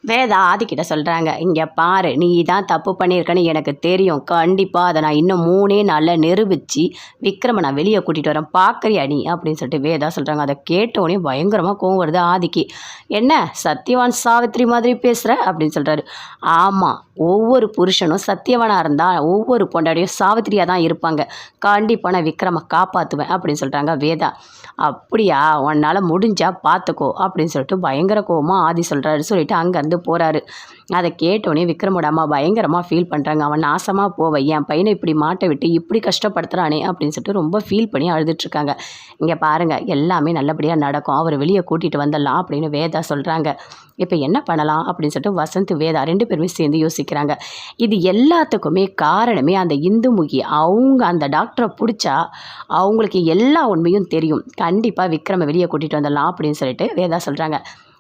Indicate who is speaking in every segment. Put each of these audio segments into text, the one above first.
Speaker 1: வேதா ஆதிக்கிட்ட சொல்கிறாங்க, இங்கே பாரு நீ தான் தப்பு பண்ணியிருக்கன்னு எனக்கு தெரியும், கண்டிப்பாக அதை நான் இன்னும் 3 நாளில் நிரூபித்து விக்ரமை நான் வெளியே கூட்டிகிட்டு வரேன், பார்க்குறியா நீ அப்படின்னு சொல்லிட்டு வேதா சொல்கிறாங்க. அதை கேட்டோடனே பயங்கரமாக கோவம் வருது ஆதிக்கு. என்ன சத்தியவான் சாவித்திரி மாதிரி பேசுகிற அப்படின்னு சொல்கிறாரு. ஆமாம், ஒவ்வொரு புருஷனும் சத்தியவானாக இருந்தால் ஒவ்வொரு பொண்டாடியும் சாவித்திரியாக தான் இருப்பாங்க, கண்டிப்பாக நான் விக்ரமை காப்பாற்றுவேன் அப்படின்னு சொல்கிறாங்க வேதா. அப்படியா, உன்னால் முடிஞ்சா பார்த்துக்கோ அப்படின்னு சொல்லிட்டு பயங்கர கோவமாக ஆதி சொல்கிறாரு. சொல்லிட்டு அங்கேருந்து போகிறாரு. அதை கேட்டோடனே விக்ரமோட அம்மா பயங்கரமாக ஃபீல் பண்ணுறாங்க. அவன் நாசமாக போவ, என் பையனை இப்படி மாட்டை விட்டு இப்படி கஷ்டப்படுத்துகிறானே அப்படின்னு சொல்லிட்டு ரொம்ப ஃபீல் பண்ணி அழுதுட்ருக்காங்க. இங்கே பாருங்கள், எல்லாமே நல்லபடியாக நடக்கும், அவர் வெளியே கூட்டிகிட்டு வந்துடலாம் அப்படின்னு வேதா சொல்கிறாங்க. இப்போ என்ன பண்ணலாம் அப்படின்னு சொல்லிட்டு வசந்த் வேதா 2 பேருமே சேர்ந்து யோசிக்கிறாங்க. இது எல்லாத்துக்குமே காரணமே அந்த இந்துமுகி. அவங்க அந்த டாக்டரை பிடிச்சா அவங்களுக்கு எல்லா உண்மையும் தெரியும், கண்டிப்பாக விக்ரமை வெளியே கூட்டிகிட்டு வந்துடலாம் அப்படின்னு சொல்லிட்டு வேதா சொல்கிறாங்க.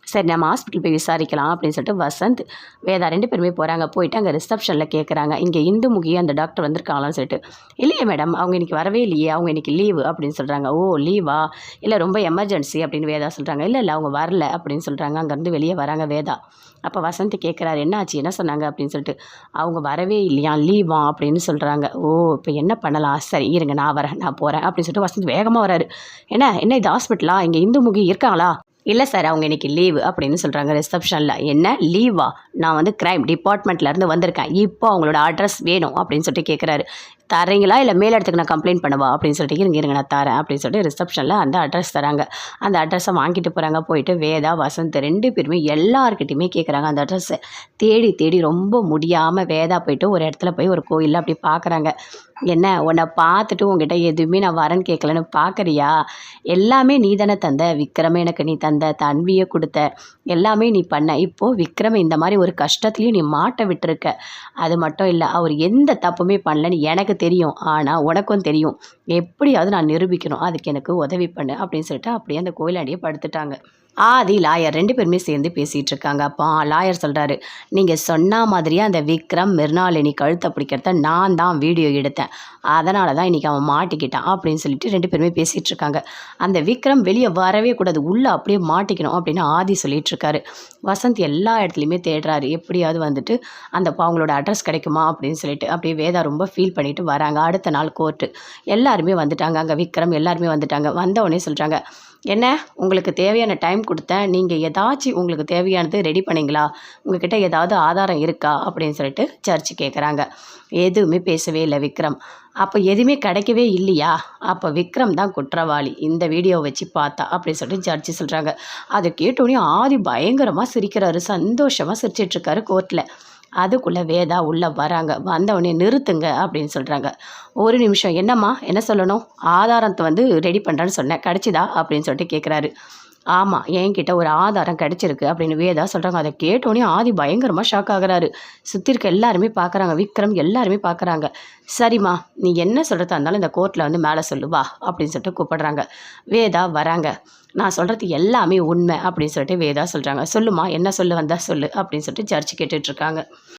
Speaker 1: சரி, நம்ம ஹாஸ்பிட்டல் போய் விசாரிக்கலாம் அப்படின்னு சொல்லிட்டு வசந்த் வேதா 2 பேருமே போகிறாங்க. போயிட்டு அங்கே ரிசப்ஷனில் கேட்குறாங்க, இங்கே இந்துமுகி அந்த டாக்டர் வந்திருக்காங்களான்னு சொல்லிட்டு. இல்லையே மேடம், அவங்க இன்றைக்கி வரவே இல்லையே, அவங்க இன்றைக்கி லீவு அப்படின்னு சொல்கிறாங்க. ஓ லீவா, இல்லை ரொம்ப எமர்ஜென்சி அப்படின்னு வேதா சொல்கிறாங்க. இல்லை அவங்க வரல அப்படின்னு சொல்கிறாங்க. அங்கேருந்து வெளியே வராங்க வேதா. அப்போ வசந்த் கேட்குறாரு, என்ன ஆச்சு, என்ன சொன்னாங்க அப்படின்னு சொல்லிட்டு. அவங்க வரவே இல்லையா, லீவா அப்படின்னு சொல்கிறாங்க. ஓ இப்போ என்ன பண்ணலாம், சரி இருங்க நான் வரேன், நான் போகிறேன் அப்படின்னு சொல்லிட்டு வசந்த் வேகமாக வராரு. என்ன இது ஹாஸ்பிட்டலா, இங்கே இந்துமுகி இருக்காங்களா? இல்லை சார், அவங்க இன்றைக்கி லீவு அப்படின்னு சொல்கிறாங்க ரிசப்ஷனில். என்ன லீவா, நான் வந்து க்ரைம் டிபார்ட்மெண்ட்லேருந்து வந்திருக்கேன், இப்போ அவங்களோட அட்ரஸ் வேணும் அப்படின்னு சொல்லிட்டு கேட்குறாரு. தரீங்களா இல்லை மேல் இடத்துக்கு நான் கம்ப்ளைண்ட் பண்ணவா அப்படின்னு சொல்லிட்டு. இருங்க நான் தரேன் அப்படின்னு சொல்லிட்டு ரிசப்ஷனில் அந்த அட்ரஸ் தராங்க. அந்த அட்ரஸை வாங்கிட்டு போகிறாங்க. போயிட்டு வேதா வசந்த் 2 பேருமே எல்லாருக்கிட்டையுமே கேட்குறாங்க அந்த அட்ரஸை. தேடி தேடி ரொம்ப முடியாமல் வேதா போயிட்டு ஒரு இடத்துல போய் ஒரு கோயிலில் அப்படி பார்க்குறாங்க. என்ன உன்னை பார்த்துட்டு உங்ககிட்ட எதுவுமே நான் வரேன்னு கேட்கலன்னு பார்க்குறியா, எல்லாமே நீ தானே தந்த, விக்ரமே எனக்கு நீ தந்த, தன்வியை கொடுத்த, எல்லாமே நீ பண்ண, இப்போது விக்ரமை இந்த மாதிரி ஒரு கஷ்டத்துலேயும் நீ மாட்ட விட்டுருக்க. அது மட்டும் இல்லை, அவர் எந்த தப்புமே பண்ணலன்னு எனக்கு தெரியும், ஆனால் உனக்கும் தெரியும், எப்படியாவது நான் நிரூபிக்கணும், அதுக்கு எனக்கு உதவி பண்ணு அப்படின்னு சொல்லிட்டு அப்படியே அந்த கோயிலாண்டியே படுத்துட்டாங்க. ஆதி லாயர் 2 பேருமே சேர்ந்து பேசிகிட்டு இருக்காங்க. அப்போ லாயர் சொல்கிறாரு, நீங்கள் சொன்ன மாதிரியே அந்த விக்ரம் மிருணாளினி கழுத்தை பிடிக்கிறத நான் தான் வீடியோ எடுத்தேன், அதனால தான் இன்றைக்கி அவன் மாட்டிக்கிட்டான் அப்படின்னு சொல்லிட்டு 2 பேருமே பேசிகிட்டு இருக்காங்க. அந்த விக்ரம் வெளியே வரவே கூடாது, உள்ளே அப்படியே மாட்டிக்கணும் அப்படின்னு ஆதி சொல்லிகிட்ருக்காரு. வசந்த் எல்லா இடத்துலையுமே தேடுறாரு, எப்படியாவது வந்துட்டு அந்த அவங்களோட அட்ரஸ் கிடைக்குமா அப்படின்னு சொல்லிட்டு. அப்படியே வேதா ரொம்ப ஃபீல் பண்ணிவிட்டு வராங்க. அடுத்த நாள் கோர்ட்டு எல்லாருமே வந்துட்டாங்க. அங்கே விக்ரம் எல்லாருமே வந்துட்டாங்க. வந்தவொடனே சொல்கிறாங்க, என்ன உங்களுக்கு தேவையான டைம் கொடுத்தேன், நீங்கள் ஏதாச்சும் உங்களுக்கு தேவையானது ரெடி பண்ணிங்களா, உங்ககிட்ட ஏதாவது ஆதாரம் இருக்கா அப்படின்னு சொல்லிட்டு ஜட்ஜி கேட்குறாங்க. எதுவுமே பேசவே இல்லை விக்ரம். அப்போ எதுவுமே கிடைக்கவே இல்லையா, அப்போ விக்ரம் தான் குற்றவாளி இந்த வீடியோவை வச்சு பார்த்தா அப்படின்னு சொல்லிட்டு ஜட்ஜி சொல்கிறாங்க. அதை கேட்டோடனே ஆதி பயங்கரமாக சிரிக்கிறாரு, சந்தோஷமாக சிரிச்சிட்ருக்காரு கோர்ட்டில். அதுக்குள்ளே வேதா உள்ளே வராங்க. வந்தவொடனே நிறுத்துங்க அப்படின்னு சொல்கிறாங்க. ஒரு நிமிஷம், என்னம்மா என்ன சொல்லணும், ஆதாரத்தை வந்து ரெடி பண்ணுறேன்னு சொன்னேன், கிடச்சிதா அப்படின்னு சொல்லிட்டு கேட்குறாரு. ஆமாம், என்கிட்ட ஒரு ஆதாரம் கிடச்சிருக்கு அப்படின்னு வேதா சொல்கிறாங்க. அதை கேட்டோன்னே ஆதி பயங்கரமாக ஷாக் ஆகுறாரு. சுற்றி இருக்க எல்லாருமே பார்க்குறாங்க, விக்ரம் எல்லாருமே பார்க்குறாங்க. சரிம்மா, நீ என்ன சொல்கிறதா இருந்தாலும் இந்த கோர்ட்டில் வந்து மேலே சொல்லுவா அப்படின்னு சொல்லிட்டு கூப்பிடுறாங்க. வேதா வராங்க. நான் சொல்கிறது எல்லாமே உண்மை அப்படின்னு சொல்லிட்டு வேதா சொல்கிறாங்க. சொல்லுமா, என்ன சொல்ல வந்தால் சொல்லு அப்படின்னு சொல்லிட்டு ஜட்ஜி கேட்டுட்ருக்காங்க.